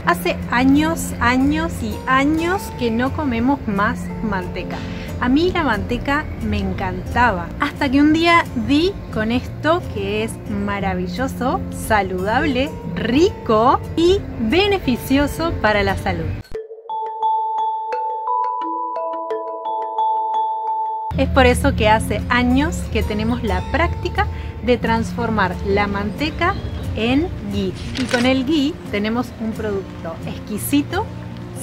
Hace años y años que no comemos más manteca. A mí la manteca me encantaba, hasta que un día di con esto que es maravilloso, saludable, rico y beneficioso para la salud. Es por eso que hace años que tenemos la práctica de transformar la manteca en ghee. Y con el ghee tenemos un producto exquisito,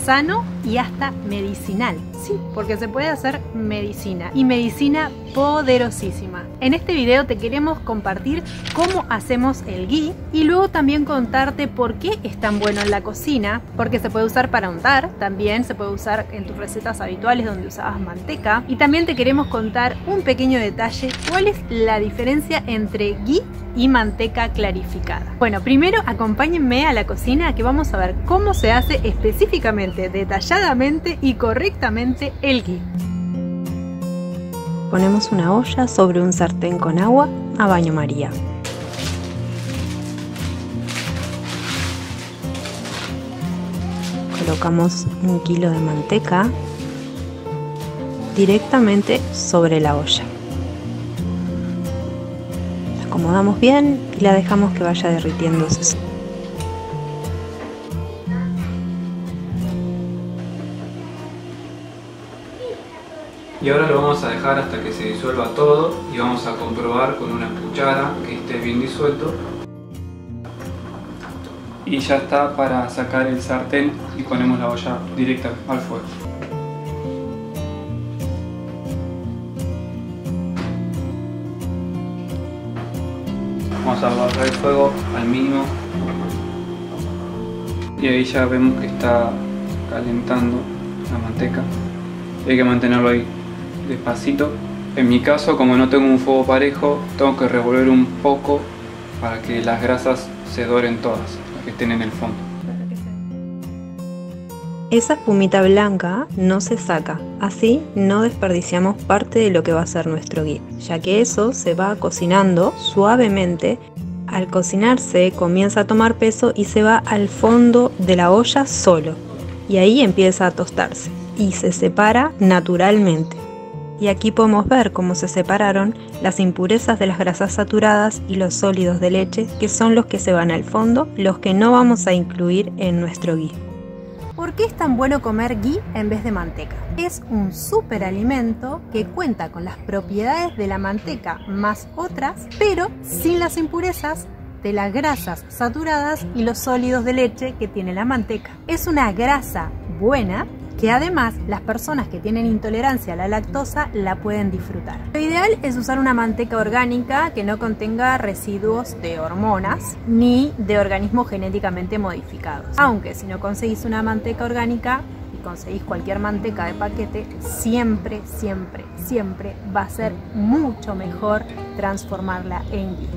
sano y hasta medicinal. Sí, porque se puede hacer medicina, y medicina poderosísima. En este video te queremos compartir cómo hacemos el ghee y luego también contarte por qué es tan bueno en la cocina, porque se puede usar para untar, también se puede usar en tus recetas habituales donde usabas manteca, y también te queremos contar un pequeño detalle: cuál es la diferencia entre ghee y manteca clarificada. Bueno, primero acompáñenme a la cocina, que vamos a ver cómo se hace específicamente, detalladamente y correctamente el ghee. Ponemos una olla sobre un sartén con agua a baño María. Colocamos 1 kilo de manteca directamente sobre la olla. La acomodamos bien y la dejamos que vaya derritiéndose. Y ahora lo vamos a dejar hasta que se disuelva todo y vamos a comprobar con una cuchara que esté bien disuelto. Y ya está para sacar el sartén y ponemos la olla directa al fuego. Vamos a bajar el fuego al mínimo y ahí ya vemos que está calentando la manteca. Hay que mantenerlo ahí despacito. En mi caso, como no tengo un fuego parejo, tengo que revolver un poco para que las grasas se doren todas, las que estén en el fondo. Esa espumita blanca no se saca, así no desperdiciamos parte de lo que va a ser nuestro ghee, ya que eso se va cocinando suavemente. Al cocinarse comienza a tomar peso y se va al fondo de la olla solo, y ahí empieza a tostarse y se separa naturalmente. Y aquí podemos ver cómo se separaron las impurezas de las grasas saturadas y los sólidos de leche, que son los que se van al fondo, los que no vamos a incluir en nuestro ghee. ¿Por qué es tan bueno comer ghee en vez de manteca? Es un superalimento que cuenta con las propiedades de la manteca más otras, pero sin las impurezas de las grasas saturadas y los sólidos de leche que tiene la manteca. Es una grasa buena que además las personas que tienen intolerancia a la lactosa la pueden disfrutar. Lo ideal es usar una manteca orgánica que no contenga residuos de hormonas ni de organismos genéticamente modificados. Aunque si no conseguís una manteca orgánica y conseguís cualquier manteca de paquete, siempre va a ser mucho mejor transformarla en ghee.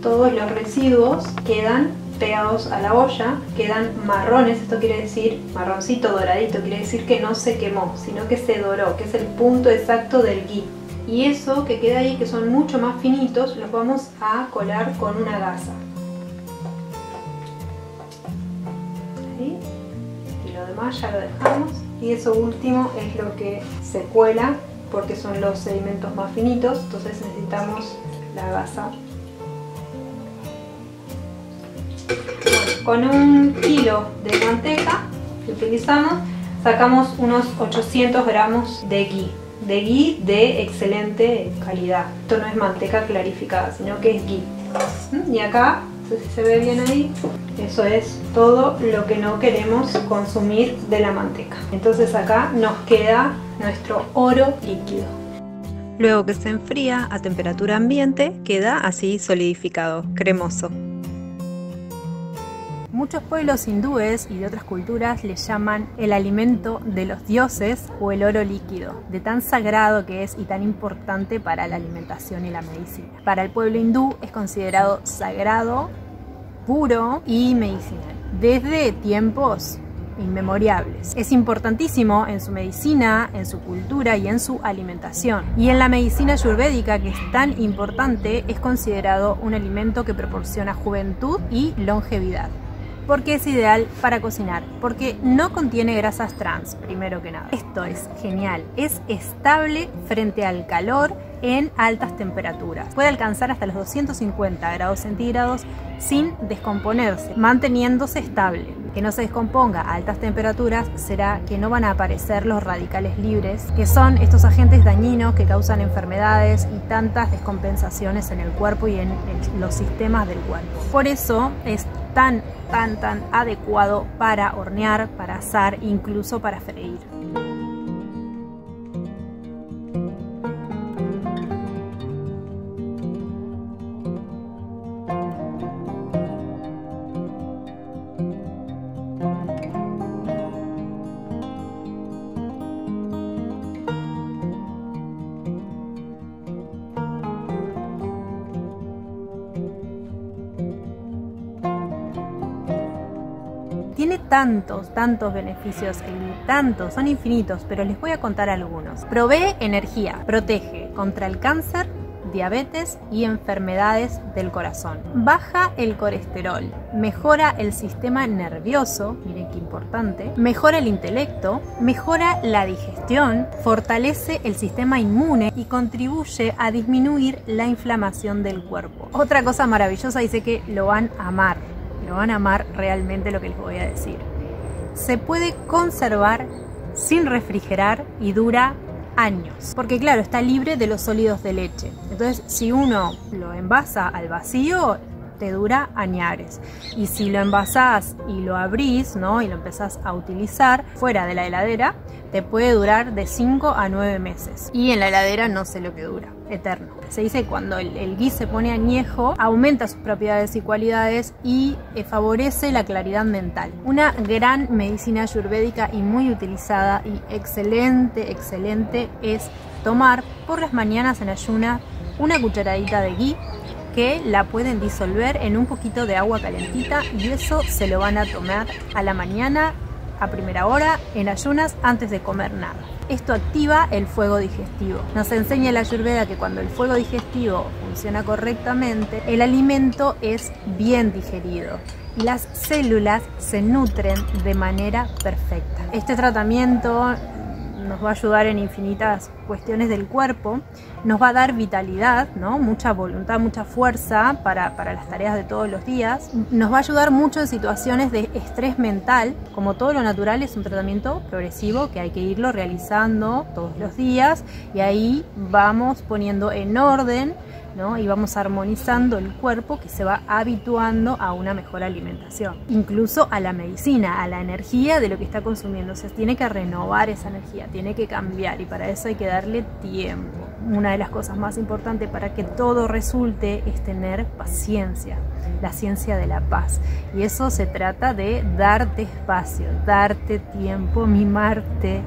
Todos los residuos quedan pegados a la olla, quedan marrones, esto quiere decir, marroncito doradito, quiere decir que no se quemó, sino que se doró, que es el punto exacto del ghee. Y eso que queda ahí, que son mucho más finitos, los vamos a colar con una gasa. Ahí. Y lo demás ya lo dejamos. Y eso último es lo que se cuela, porque son los sedimentos más finitos, entonces necesitamos la gasa. Con 1 kilo de manteca que utilizamos, sacamos unos 800 gramos de ghee de excelente calidad. Esto no es manteca clarificada, sino que es ghee. Y acá, no sé si se ve bien ahí, eso es todo lo que no queremos consumir de la manteca. Entonces acá nos queda nuestro oro líquido. Luego que se enfría a temperatura ambiente, queda así solidificado, cremoso. Muchos pueblos hindúes y de otras culturas le llaman el alimento de los dioses o el oro líquido, de tan sagrado que es y tan importante para la alimentación y la medicina. Para el pueblo hindú es considerado sagrado, puro y medicinal, desde tiempos inmemorables. Es importantísimo en su medicina, en su cultura y en su alimentación. Y en la medicina ayurvédica, que es tan importante, es considerado un alimento que proporciona juventud y longevidad. ¿Por qué es ideal para cocinar? Porque no contiene grasas trans, primero que nada. Esto es genial, es estable frente al calor en altas temperaturas. Puede alcanzar hasta los 250 grados centígrados sin descomponerse, manteniéndose estable. Que no se descomponga a altas temperaturas será que no van a aparecer los radicales libres, que son estos agentes dañinos que causan enfermedades y tantas descompensaciones en el cuerpo y en los sistemas del cuerpo. Por eso es tan adecuado para hornear, para asar, incluso para freír. Tiene tantos beneficios, son infinitos, pero les voy a contar algunos. Provee energía, protege contra el cáncer, diabetes y enfermedades del corazón. Baja el colesterol, mejora el sistema nervioso, miren qué importante, mejora el intelecto, mejora la digestión, fortalece el sistema inmune y contribuye a disminuir la inflamación del cuerpo. Otra cosa maravillosa, dice que lo van a amar realmente lo que les voy a decir. Se puede conservar sin refrigerar y dura años, porque claro, está libre de los sólidos de leche. Entonces, si uno lo envasa al vacío, te dura añares. Y si lo envasás y lo abrís, ¿no? Y lo empezás a utilizar fuera de la heladera, te puede durar de 5 a 9 meses. Y en la heladera no sé lo que dura, eterno. Se dice que cuando el ghee se pone añejo, aumenta sus propiedades y cualidades y favorece la claridad mental. Una gran medicina ayurvédica y muy utilizada y excelente es tomar por las mañanas en ayuna una cucharadita de ghee, que la pueden disolver en un poquito de agua calentita y eso se lo van a tomar a la mañana, a primera hora, en ayunas, antes de comer nada. Esto activa el fuego digestivo. Nos enseña la Ayurveda que cuando el fuego digestivo funciona correctamente, el alimento es bien digerido y las células se nutren de manera perfecta. Este tratamiento nos va a ayudar en infinitas cuestiones del cuerpo, nos va a dar vitalidad, ¿no? Mucha voluntad, mucha fuerza para las tareas de todos los días, nos va a ayudar mucho en situaciones de estrés mental. Como todo lo natural, es un tratamiento progresivo que hay que irlo realizando todos los días y ahí vamos poniendo en orden, ¿no? Y vamos armonizando el cuerpo, que se va habituando a una mejor alimentación, incluso a la medicina, a la energía de lo que está consumiendo. O sea, tiene que renovar esa energía, tiene que cambiar y para eso hay que darle tiempo. Una de las cosas más importantes para que todo resulte es tener paciencia, la ciencia de la paz. Y eso se trata de darte espacio, darte tiempo, mimarte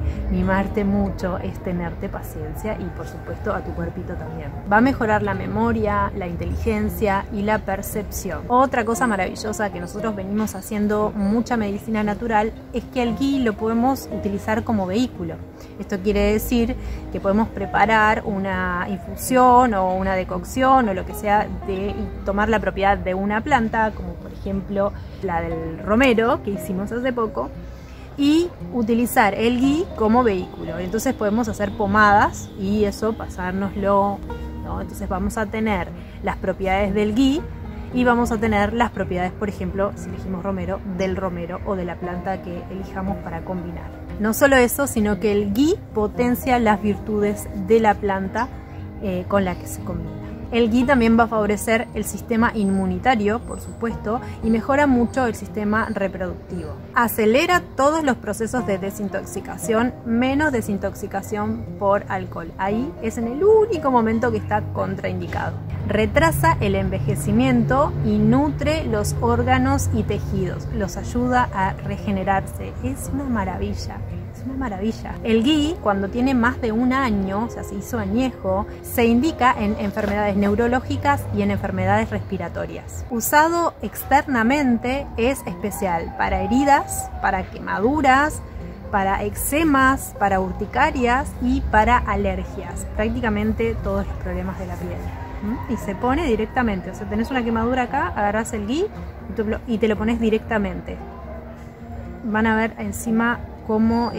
mucho, es tenerte paciencia y por supuesto a tu cuerpito también. Va a mejorar la memoria, la inteligencia y la percepción. Otra cosa maravillosa que nosotros venimos haciendo mucha medicina natural es que el ghee lo podemos utilizar como vehículo. Esto quiere decir que podemos preparar una infusión o una decocción o lo que sea y tomar la propiedad de una planta, como por ejemplo la del romero que hicimos hace poco, y utilizar el ghee como vehículo. Entonces podemos hacer pomadas y eso pasárnoslo, ¿no? Entonces vamos a tener las propiedades del ghee y vamos a tener las propiedades, por ejemplo, si elegimos romero, del romero o de la planta que elijamos para combinar. No solo eso, sino que el ghee potencia las virtudes de la planta con la que se combina. El ghee también va a favorecer el sistema inmunitario, por supuesto, y mejora mucho el sistema reproductivo. Acelera todos los procesos de desintoxicación, menos desintoxicación por alcohol. Ahí es en el único momento que está contraindicado. retrasa el envejecimiento y nutre los órganos y tejidos, los ayuda a regenerarse. Es una maravilla. Es una maravilla. El ghee, cuando tiene más de un año, o sea, se hizo añejo, se indica en enfermedades neurológicas y en enfermedades respiratorias. Usado externamente es especial para heridas, para quemaduras, para eczemas, para urticarias y para alergias. Prácticamente todos los problemas de la piel. Y se pone directamente. O sea, tenés una quemadura acá, agarrás el ghee y te lo pones directamente. Van a ver encima cómo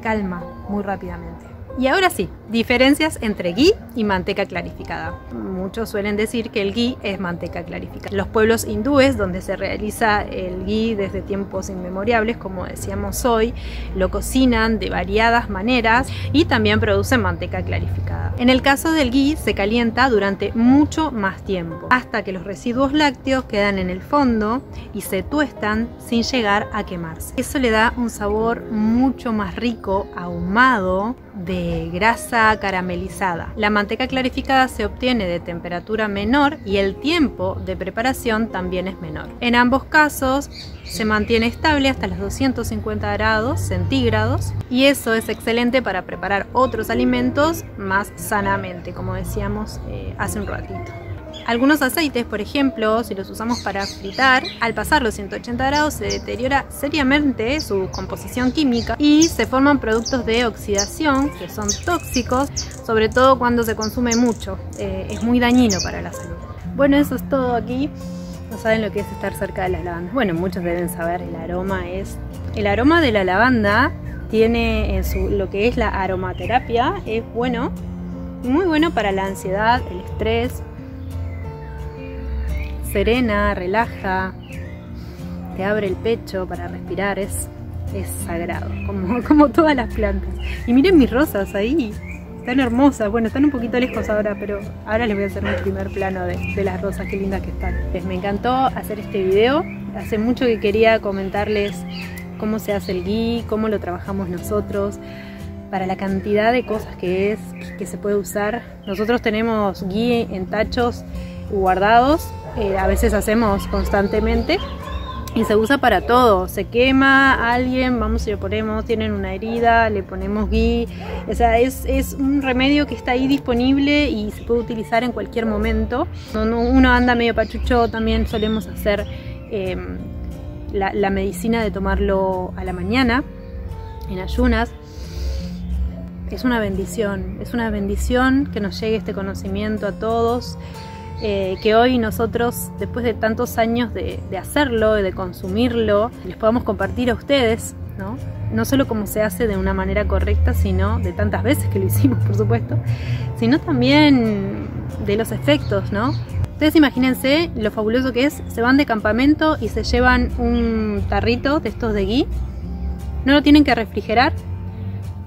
calma muy rápidamente. Y ahora sí, diferencias entre ghee y manteca clarificada. Muchos suelen decir que el ghee es manteca clarificada. Los pueblos hindúes, donde se realiza el ghee desde tiempos inmemoriales, como decíamos hoy, lo cocinan de variadas maneras y también producen manteca clarificada. En el caso del ghee se calienta durante mucho más tiempo, hasta que los residuos lácteos quedan en el fondo y se tuestan sin llegar a quemarse. Eso le da un sabor mucho más rico, ahumado, de grasa caramelizada. La manteca clarificada se obtiene de temperatura menor y el tiempo de preparación también es menor. En ambos casos se mantiene estable hasta los 250 grados centígrados y eso es excelente para preparar otros alimentos más sanamente, como decíamos hace un ratito. Algunos aceites, por ejemplo, si los usamos para fritar, al pasar los 180 grados se deteriora seriamente su composición química y se forman productos de oxidación que son tóxicos, sobre todo cuando se consume mucho. Es muy dañino para la salud. Bueno, eso es todo aquí. No saben lo que es estar cerca de las lavandas. Bueno, muchos deben saber, el aroma de la lavanda tiene lo que es la aromaterapia, es bueno, muy bueno para la ansiedad, el estrés. Serena, relaja, te abre el pecho para respirar, es sagrado, como todas las plantas. Y miren mis rosas ahí, están hermosas, bueno, están un poquito lejos ahora, pero ahora les voy a hacer un primer plano de las rosas, qué lindas que están. Me encantó hacer este video, hace mucho que quería comentarles cómo se hace el ghee, cómo lo trabajamos nosotros, para la cantidad de cosas que se puede usar. Nosotros tenemos ghee en tachos guardados, a veces hacemos constantemente y se usa para todo. Se quema a alguien, vamos y le ponemos, tienen una herida, le ponemos ghee. O sea, es un remedio que está ahí disponible y se puede utilizar en cualquier momento. Uno anda medio pachucho, también solemos hacer la medicina de tomarlo a la mañana en ayunas. Es una bendición que nos llegue este conocimiento a todos. Que hoy nosotros, después de tantos años de hacerlo, de consumirlo, les podamos compartir a ustedes, ¿no? No solo cómo se hace de una manera correcta, sino de tantas veces que lo hicimos, por supuesto, sino también de los efectos, ¿no? Ustedes imagínense lo fabuloso que es, se van de campamento y se llevan un tarrito de estos de ghee, no lo tienen que refrigerar,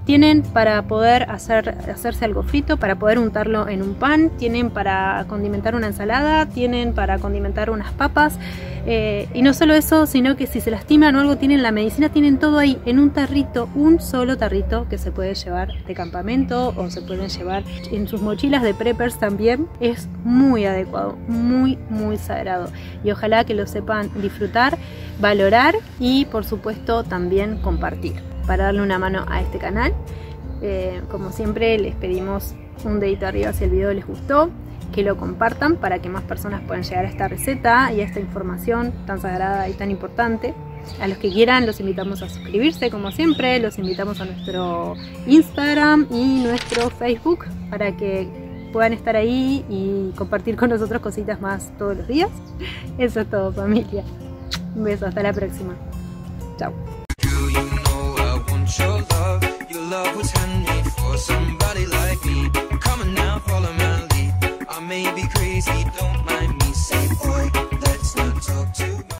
tienen para poder hacerse algo frito, para poder untarlo en un pan, tienen para condimentar una ensalada, tienen para condimentar unas papas, y no solo eso, sino que si se lastiman o algo, tienen la medicina, tienen todo ahí en un tarrito, un solo tarrito que se puede llevar de campamento o se pueden llevar en sus mochilas de preppers también. Es muy adecuado, muy sagrado, y ojalá que lo sepan disfrutar, valorar y por supuesto también compartir. Para darle una mano a este canal, como siempre les pedimos un dedito arriba si el video les gustó, que lo compartan para que más personas puedan llegar a esta receta y a esta información tan sagrada y tan importante. A los que quieran los invitamos a suscribirse, como siempre, los invitamos a nuestro Instagram y nuestro Facebook para que puedan estar ahí y compartir con nosotros cositas más todos los días. Eso es todo, familia. Un beso, hasta la próxima. Chao. Your love was handmade.